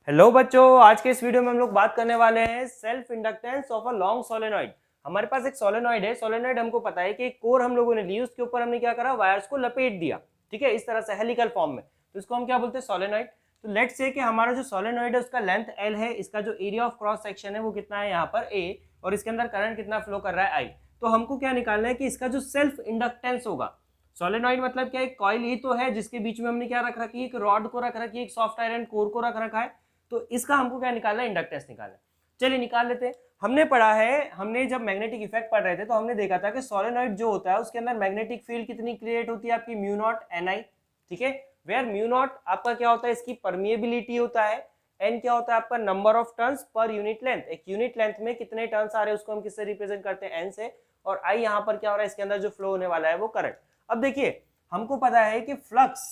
Hello बच्चों, आज के इस वीडियो में हम लोग बात करने वाले हैं self inductance of a long solenoid. हमारे पास एक सोलेनॉइड है। सोलेनॉइड हमको पता है कि एक कोर हम लोगों ने ली, उसके ऊपर हमने क्या करा, वायर्स को लपेट दिया। ठीक है, इस तरह से हेलिकल फॉर्म में। तो इसको हम क्या बोलते हैं, सोलेनॉइड। तो लेट्स से कि हमारा जो सोलेनॉइड है उसका लेंथ एल है, इसका जो एरिया ऑफ क्रॉस सेक्शन है वो कितना है यहाँ पर ए, और इसके अंदर करंट कितना फ्लो कर रहा है आई। तो हमको क्या निकालना है कि इसका जो सेल्फ इंडक्टेंस होगा। सोलेनॉइड मतलब क्या, एक कॉइल ही तो है जिसके बीच में हमने क्या रख रखी है, एक रॉड को रख रखी है, एक सॉफ्ट आयरन कोर को रख रखा है। तो इसका हमको क्या निकालना है, इंडक्टेंस निकालना है। चलिए निकाल लेते हैं। हमने पढ़ा है, हमने जब मैग्नेटिक इफेक्ट पढ़ रहे थे तो हमने देखा था कि सोलेनॉइड जो होता है उसके अंदर मैग्नेटिक फील्ड कितनी क्रिएट होती है आपकी, म्यू नॉट एन आई। ठीक है, वेयर म्यू नॉट आपका क्या होता है, इसकी परमिएबिलिटी होता है। एन क्या होता है आपका, number of turns per unit length. एक यूनिट लेंथ में कितने टर्न्स आ रहे हैं उसको हम किससे रिप्रेजेंट करते हैं, एन से। और आई यहाँ पर क्या हो रहा है, इसके अंदर जो फ्लो होने वाला है वो करंट। अब देखिए, हमको पता है कि फ्लक्स,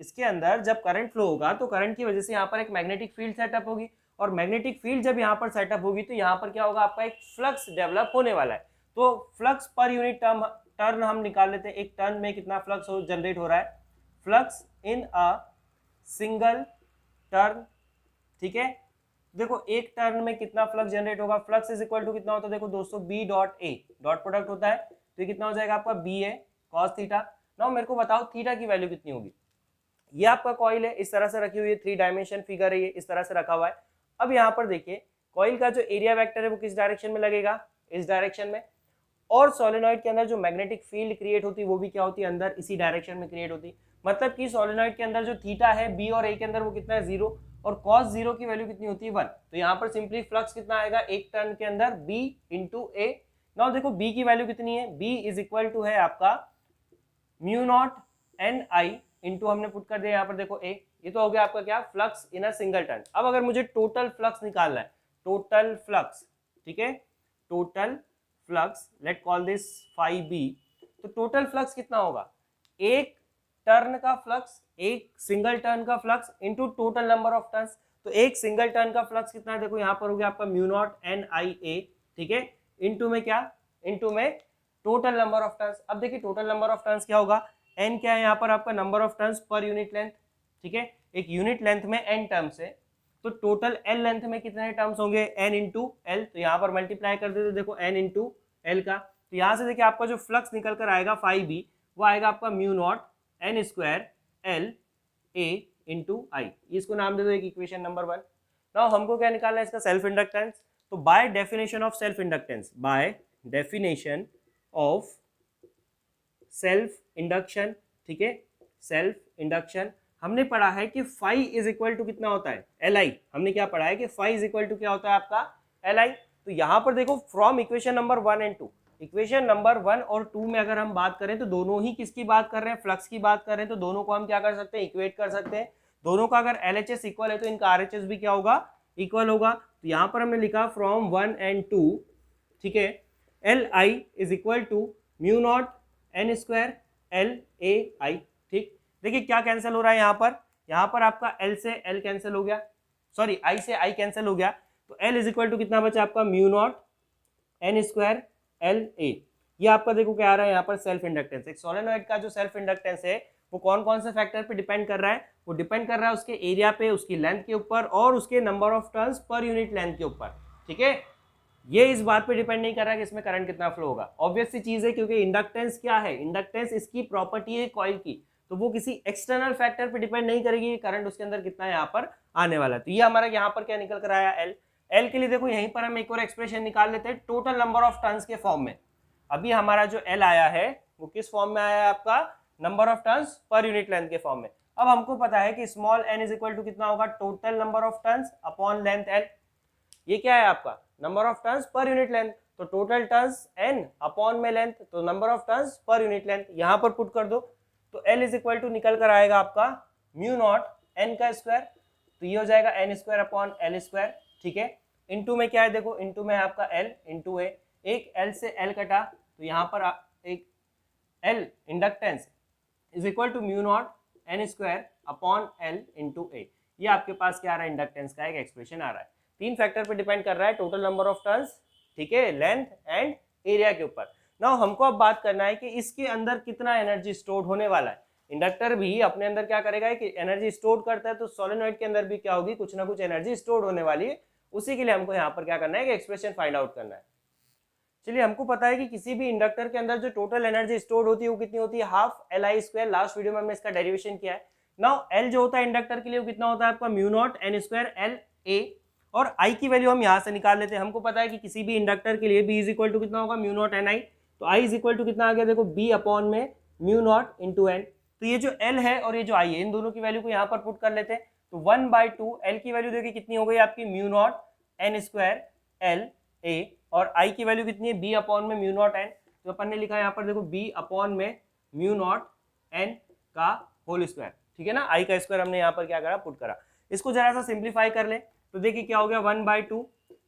इसके अंदर जब करंट फ्लो होगा तो करंट की वजह से यहाँ पर एक मैग्नेटिक फील्ड सेटअप होगी, और मैग्नेटिक फील्ड जब यहाँ पर सेटअप होगी तो यहाँ पर क्या होगा, आपका एक फ्लक्स डेवलप होने वाला है। तो फ्लक्स पर यूनिट टर्न हम निकाल लेते हैं। एक टर्न में कितना फ्लक्स जनरेट हो रहा है, flux in a single turn. ठीक है, देखो एक टर्न में कितना फ्लक्स जनरेट होगा, फ्लक्स इज इक्वल टू कितना होता है, देखो दोस्तों B dot A, dot product होता है। तो ये कितना हो जाएगा आपका, B A cos theta. Now मेरे को बताओ थीटा की वैल्यू कितनी होगी। ये आपका कॉइल है, इस तरह से रखी हुई है, 3 डायमेंशन फिगर है, ये इस तरह से रखा हुआ है। अब यहाँ पर देखिए, कॉइल का जो एरिया वेक्टर है वो किस डायरेक्शन में लगेगा, इस डायरेक्शन में। और सोलेनॉइड के अंदर जो मैग्नेटिक फील्ड क्रिएट होती है वो भी क्या होती है, अंदर इसी डायरेक्शन में क्रिएट होती है। मतलब कि सोलेनॉइड के अंदर जो थीटा है बी और ए के अंदर वो कितना है, 0, और कॉस 0 की वैल्यू कितनी होती है, 1। तो यहाँ पर सिंपली फ्लक्स कितना आएगा, एक टर्न के अंदर बी इंटू ए। नाउ देखो बी की वैल्यू कितनी है, बी इज इक्वल टू है आपका म्यू नॉट एन आई इंटू हमने पुट कर दिया यहाँ पर देखो ए। ये तो हो गया आपका क्या, flux in a single turn. अब अगर मुझे टोटल फ्लक्स निकालना है, टोटल फ्लक्स, ठीक है, total flux, let call this phi B. तो टोटल फ्लक्स कितना होगा, एक टर्न का फ्लक्स, एक सिंगल टर्न का flux into total number of turns. तो एक सिंगल टर्न का फ्लक्स कितना है, देखो यहाँ पर हो गया आपका म्यू नॉट एन आई ए। ठीक है, इंटू में क्या, इंटू में टोटल नंबर ऑफ टर्न्स। अब देखिए टोटल नंबर ऑफ टर्न्स क्या होगा, एन क्या है यहाँ पर आपका, number of turns per unit length. ठीक है, एक यूनिट लेंथ में एन टर्म्स है, तो टोटल एल लेंथ में कितने टर्म्स होंगे, एन इंटू एल। तो यहाँ पर मल्टीप्लाई कर देते देखो एन इंटू एल का। तो यहाँ से देखिए आपका जो फ्लक्स निकल कर आएगा फाई बी, वो आएगा आपका mu naught N square L A into I. इसको नाम दे दो एक इक्वेशन नंबर 1। नाउ हमको क्या निकालना है, इसका सेल्फ इंडक्टेंस। तो by definition of self inductance, by definition of self induction, ठीक है, सेल्फ इंडक्शन, हमने पढ़ा है कि फाई इज इक्वल टू कितना होता है, एल आई। हमने क्या पढ़ा है कि फाई इज इक्वल टू क्या होता है आपका, एल आई। तो यहां पर देखो from equation number 1 and 2, equation number 1 और 2 में अगर हम बात करें तो दोनों ही किसकी बात कर रहे हैं, फ्लक्स की बात कर रहे हैं। तो दोनों को हम क्या कर सकते हैं, इक्वेट कर सकते हैं। दोनों का अगर एल एच एस इक्वल है तो इनका आर एच एस भी क्या होगा, इक्वल होगा। तो यहाँ पर हमने लिखा फ्रॉम 1 एंड 2, ठीक है, L I is equal to mu naught N square L A I. ठीक, देखिए क्या कैंसिल हो रहा है यहाँ पर आपका एल से एल कैंसिल हो गया, सॉरी आई से आई कैंसिल हो गया। तो एल इज इक्वल टू कितना बचा आपका, mu naught N square L ए। ये आपका देखो क्या आ रहा है यहाँ पर, सेल्फ इंडक्टेंस। एक सोलेनॉइड का जो सेल्फ इंडक्टेंस है वो कौन कौन से फैक्टर पे डिपेंड कर रहा है, वो डिपेंड कर रहा है उसके एरिया पे, उसकी लेंथ के ऊपर, और उसके number of turns per unit length के ऊपर। ठीक है, ये इस बात पे डिपेंड नहीं कर रहा है कि इसमें करंट कितना फ्लो होगा। ऑब्वियस सी चीज है, क्योंकि इंडक्टेंस क्या है, इंडक्टेंस इसकी प्रॉपर्टी है कॉइल की, तो वो किसी एक्सटर्नल फैक्टर पे डिपेंड नहीं करेगी कि करंट उसके अंदर कितना यहाँ पर आने वाला है। तो ये हमारा यहाँ पर क्या निकल कर आया, एल। एल के लिए देखो यहीं पर हम एक और एक्सप्रेशन निकाल लेते हैं टोटल नंबर ऑफ टर्न्स के फॉर्म में। अभी हमारा जो एल आया है वो किस फॉर्म में आया है आपका, number of turns per unit length के फॉर्म में। अब हमको पता है कि small n is equal to कितना होगा, total number of turns upon length L. ये क्या है आपका, number of turns per unit length. तो टोटल टर्न्स एन अपॉन में लेंथ, तो number of turns per unit length यहां पर पुट कर दो। तो एल इज इक्वल टू निकल कर आएगा आपका म्यू नॉट एन का स्क्वायर, तो ये हो जाएगा n square upon L square. ठीक है, इंटू में क्या है, देखो इंटू में आपका एल इंटू ए, एक एल से एल कटा, तो यहाँ पर एक L inductance is equal to mu naught N square upon L into A. ये आपके पास क्या आ रहा है, इंडक्टेंस का एक एक्सप्रेशन आ रहा है। 3 फैक्टर पे डिपेंड कर रहा है, टोटल नंबर ऑफ टर्न्स, ठीक है, लेंथ एंड एरिया के ऊपर। नाउ हमको अब बात करना है कि इसके अंदर कितना एनर्जी स्टोर होने वाला है। इंडक्टर भी अपने अंदर क्या करेगा कि एनर्जी स्टोर करता है, तो सोलेनॉइड के अंदर भी क्या होगी, कुछ ना कुछ एनर्जी स्टोर होने वाली है। उसी के लिए हमको यहाँ पर क्या करना है कि एक्सप्रेशन फाइंड आउट करना है। चलिए, हमको पता है कि किसी भी इंडक्टर के अंदर जो टोटल एनर्जी स्टोर होती है वो कितनी होती है, half L I square. Last video में हमने इसका डेरिवेशन किया है। नाउ एल जो होता है इंडक्टर के लिए वो कितना होता है आपका, mu naught N square L ए, और आई की वैल्यू हम यहाँ से निकाल लेते हैं। हमको पता है कि किसी भी इंडक्टर के लिए बी इज इक्वल टू कितना होगा, म्यू नॉट एन आई। तो आई इज इक्वल टू कितना आ गया, देखो बी अपॉन में म्यू नॉट इंटू एन। तो ये जो एल है और ये जो आई है, इन दोनों की वैल्यू को यहाँ पर पुट कर लेते हैं। तो 1/2 एल की वैल्यू देखिए कितनी हो गई आपकी, mu naught N square L ए, और आई की वैल्यू कितनी है, बी अपॉन में म्यू नॉट एन। तो अपन ने लिखा है यहाँ पर देखो बी अपॉन में म्यू नॉट एन का होल स्क्वायर, ठीक है ना। आई का स्क्वायर हमने यहाँ पर क्या करा, पुट करा। इसको जरा सा सिंप्लीफाई कर ले तो देखिए क्या हो गया, 1/2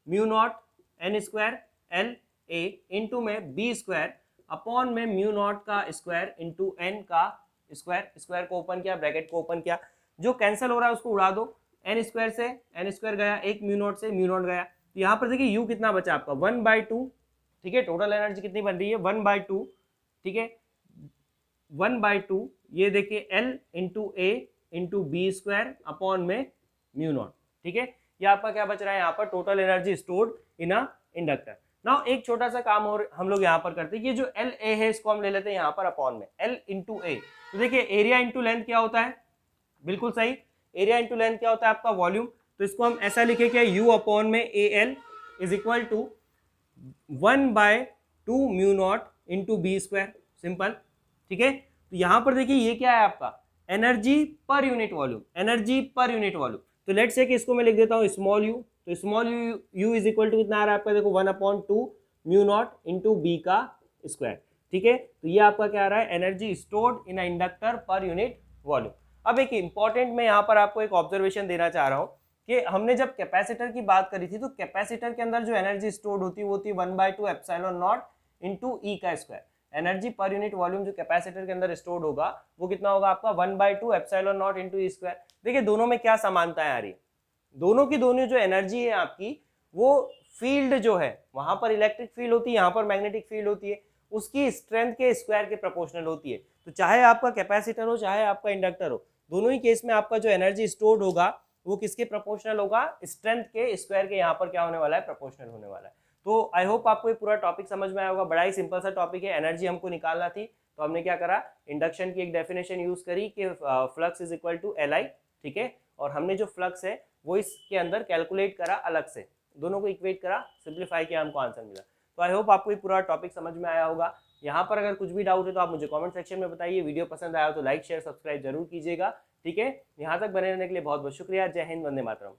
mu naught N square L A into में बी स्क्वायर अपॉन में म्यू नॉट का स्क्वायर इंटू एन का स्क्वायर। स्क्वायर को ओपन किया, ब्रैकेट को ओपन किया, जो कैंसिल हो रहा है उसको उड़ा दो। एन स्क्वायर से एन स्क्वायर गया, एक म्यू नॉट से म्यू नॉट गया। तो यहाँ पर देखिए यू कितना बचा आपका, 1/2, ठीक है। टोटल एनर्जी कितनी बन रही है, 1/2, ठीक है। 1/2 ये देखिए एल इंटू ए इंटू बी स्क्वायर अपॉन में म्यू नॉट, ठीक है। ये आपका क्या बच रहा है यहाँ पर, total energy stored in a inductor. Now एक छोटा सा काम और हम लोग यहाँ पर करते हैं, ये जो एल ए है इसको हम ले लेते हैं यहाँ पर अपॉन में एल इंटू ए। तो देखिए एरिया इंटू लेंथ क्या होता है, बिल्कुल सही, एरिया इंटू लेंथ क्या होता है आपका, वॉल्यूम। तो इसको हम ऐसा लिखे क्या, यू अपॉन में A L is equal to 1/2 mu naught into B square, simple, ठीक है। तो यहाँ पर देखिए ये क्या है आपका, energy per unit volume, energy per unit volume. तो लेट्स से कि इसको मैं लिख देता हूँ स्मॉल यू। तो small u is equal to कितना आ रहा है आपका, देखो 1/2 म्यू नॉट इंटू बी का स्क्वायर, ठीक है। तो ये आपका क्या आ रहा है, energy stored in a inductor per unit volume. अब एक इंपॉर्टेंट मैं यहाँ पर आपको एक ऑब्जर्वेशन देना चाह रहा हूँ कि हमने जब कैपेसिटर की बात करी थी, तो कैपेसिटर के अंदर जो एनर्जी स्टोर्ड होती है वो होती है 1/2 एप्सिलॉन नॉट इंटू ई का square. Energy per unit volume जो कैपेसिटर के अंदर स्टोर्ड होगा वो कितना होगा आपका, 1/2 epsilon not into E square. देखिए दोनों में क्या समानताएं आ रही है, दोनों की दोनों जो एनर्जी है आपकी, वो फील्ड जो है वहां पर इलेक्ट्रिक फील्ड होती है, यहाँ पर मैग्नेटिक फील्ड होती है, उसकी स्ट्रेंथ के स्क्वायर के प्रोपोर्शनल होती है। तो चाहे आपका कैपेसिटर हो चाहे आपका इंडक्टर हो, दोनों ही केस में आपका जो एनर्जी स्टोर्ड होगा वो किसके प्रोपोर्शनल होगा, स्ट्रेंथ के स्क्वायर के यहाँ पर क्या होने वाला है, प्रोपोर्शनल होने वाला है। तो आई होप आपको ये पूरा टॉपिक समझ में आया होगा। बड़ा ही सिंपल सा टॉपिक है, एनर्जी हमको निकालना थी तो हमने क्या करा, इंडक्शन की एक डेफिनेशन यूज करी कि flux is equal to L I, ठीक है। और हमने जो फ्लक्स है वो इसके अंदर कैलकुलेट करा अलग से, दोनों को इक्वेट करा, सिंप्लीफाई किया, हमको आंसर मिला। तो आई होप आपको ये पूरा टॉपिक समझ में आया होगा। यहाँ पर अगर कुछ भी डाउट है तो आप मुझे कमेंट सेक्शन में बताइए। वीडियो पसंद आया हो तो लाइक शेयर सब्सक्राइब जरूर कीजिएगा, ठीक है। यहाँ तक बने रहने के लिए बहुत बहुत शुक्रिया। जय हिंद, वंदे मातरम।